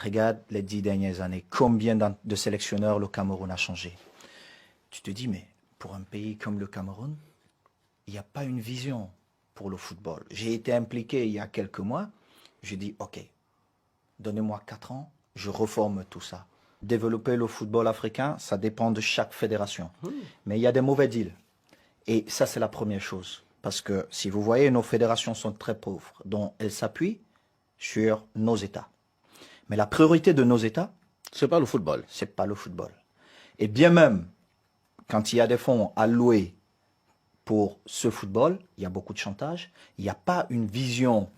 Regarde les 10 dernières années. Combien de sélectionneurs le Cameroun a changé? Tu te dis, mais pour un pays comme le Cameroun, il n'y a pas une vision pour le football. J'ai été impliqué il y a quelques mois. J'ai dit, OK, donnez-moi 4 ans, je reforme tout ça. Développer le football africain, ça dépend de chaque fédération. Mais il y a des mauvais deals. Et ça, c'est la première chose. Parce que si vous voyez, nos fédérations sont très pauvres. Donc, elles s'appuient sur nos États. Mais la priorité de nos États, c'est pas le football. C'est pas le football. Et bien même, quand il y a des fonds alloués pour ce football, il y a beaucoup de chantage. Il n'y a pas une vision,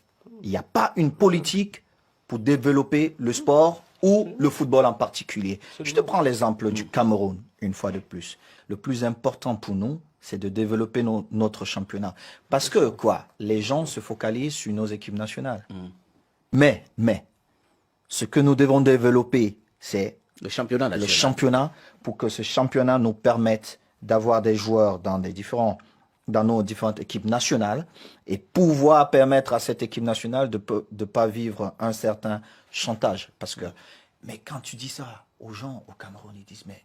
il n'y a pas une politique pour développer le sport ou le football en particulier. Je te prends l'exemple du Cameroun, une fois de plus. Le plus important pour nous, c'est de développer notre championnat. Parce que, quoi, les gens se focalisent sur nos équipes nationales. Mais, ce que nous devons développer, c'est le championnat national. Le championnat, pour que ce championnat nous permette d'avoir des joueurs dans nos différentes équipes nationales et pouvoir permettre à cette équipe nationale de ne pas vivre un certain chantage. Parce que, mais quand tu dis ça aux gens au Cameroun, ils disent, mais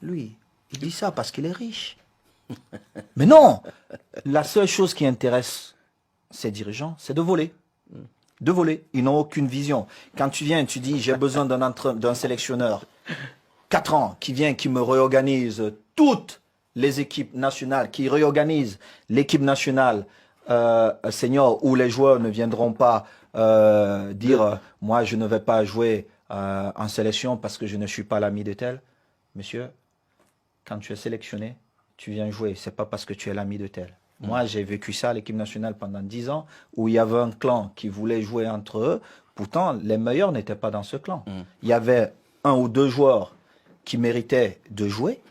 lui, il dit ça parce qu'il est riche. Mais non, la seule chose qui intéresse ces dirigeants, c'est de voler. De voler. Ils n'ont aucune vision. Quand tu viens, tu dis, j'ai besoin d'un sélectionneur, 4 ans, qui vient, qui me réorganise toutes les équipes nationales, qui réorganise l'équipe nationale senior, où les joueurs ne viendront pas dire, moi, je ne vais pas jouer en sélection parce que je ne suis pas l'ami de tel. Monsieur, quand tu es sélectionné, tu viens jouer. C'est pas parce que tu es l'ami de tel. Moi, j'ai vécu ça à l'équipe nationale pendant 10 ans, où il y avait un clan qui voulait jouer entre eux. Pourtant, les meilleurs n'étaient pas dans ce clan. Il y avait 1 ou 2 joueurs qui méritaient de jouer,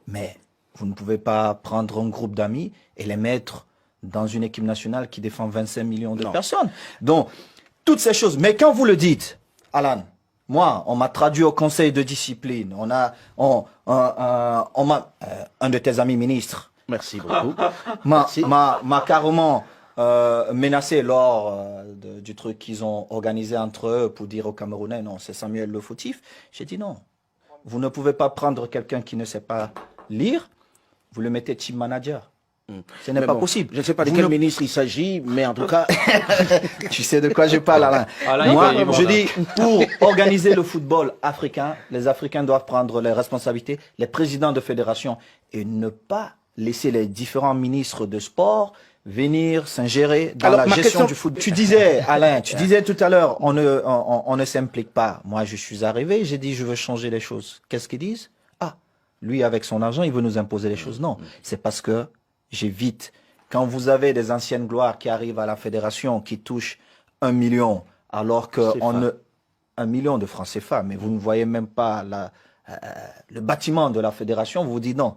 mais vous ne pouvez pas prendre un groupe d'amis et les mettre dans une équipe nationale qui défend 25 millions de personnes. Donc, toutes ces choses. Mais quand vous le dites, Alan, moi, on m'a traduit au conseil de discipline. Un de tes amis ministres, merci beaucoup, m'a carrément menacé lors du truc qu'ils ont organisé entre eux pour dire aux Camerounais, non, c'est Samuel le fautif. J'ai dit non, vous ne pouvez pas prendre quelqu'un qui ne sait pas lire, vous le mettez team manager. Ce n'est pas possible. Je ne sais pas de quel ministre il s'agit, mais en tout cas... Tu sais de quoi je parle, Alain. Moi, je dis, pour organiser le football africain, les Africains doivent prendre les responsabilités, les présidents de fédération, et ne pas laisser les différents ministres de sport venir s'ingérer dans la gestion du football. Tu disais, Alain, tu disais tout à l'heure, on ne s'implique pas. Moi, je suis arrivé, j'ai dit, je veux changer les choses. Qu'est-ce qu'ils disent? Ah, lui, avec son argent, il veut nous imposer les choses. Non, c'est parce que j'évite. Quand vous avez des anciennes gloires qui arrivent à la fédération, qui touchent 1 million, alors que 1 million de francs CFA, mais vous ne voyez même pas le bâtiment de la fédération, vous vous dites non,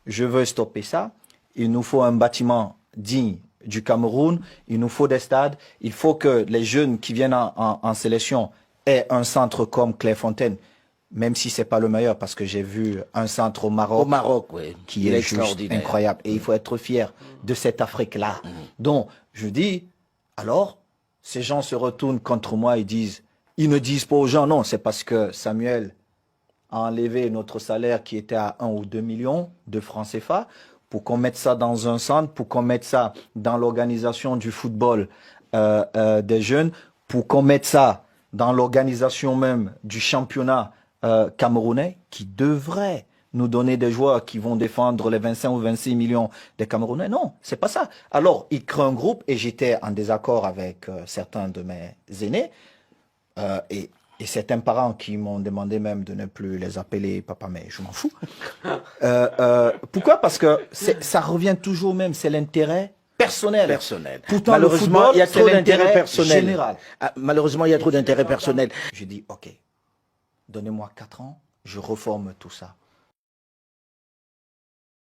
je veux stopper ça. Il nous faut un bâtiment digne du Cameroun, il nous faut des stades, il faut que les jeunes qui viennent en sélection aient un centre comme Clairefontaine, même si c'est pas le meilleur, parce que j'ai vu un centre au Maroc, oui, qui est juste incroyable. Et il faut être fier de cette Afrique-là. Donc, je dis, alors, ces gens se retournent contre moi et disent, ils ne disent pas aux gens, non, c'est parce que Samuel a enlevé notre salaire qui était à 1 ou 2 millions de francs CFA pour qu'on mette ça dans un centre, pour qu'on mette ça dans l'organisation du football des jeunes, pour qu'on mette ça dans l'organisation même du championnat camerounais, qui devrait nous donner des joueurs qui vont défendre les 25 ou 26 millions des Camerounais. Non, c'est pas ça. Alors, ils créent un groupe et j'étais en désaccord avec certains de mes aînés et certains parents qui m'ont demandé même de ne plus les appeler papa, mais je m'en fous. Pourquoi? Parce que ça revient toujours même, c'est l'intérêt personnel. Pourtant, malheureusement, il y a trop d'intérêt personnel. Général. Malheureusement, il y a trop d'intérêt personnel. Je dis, OK, donnez-moi 4 ans, je reforme tout ça.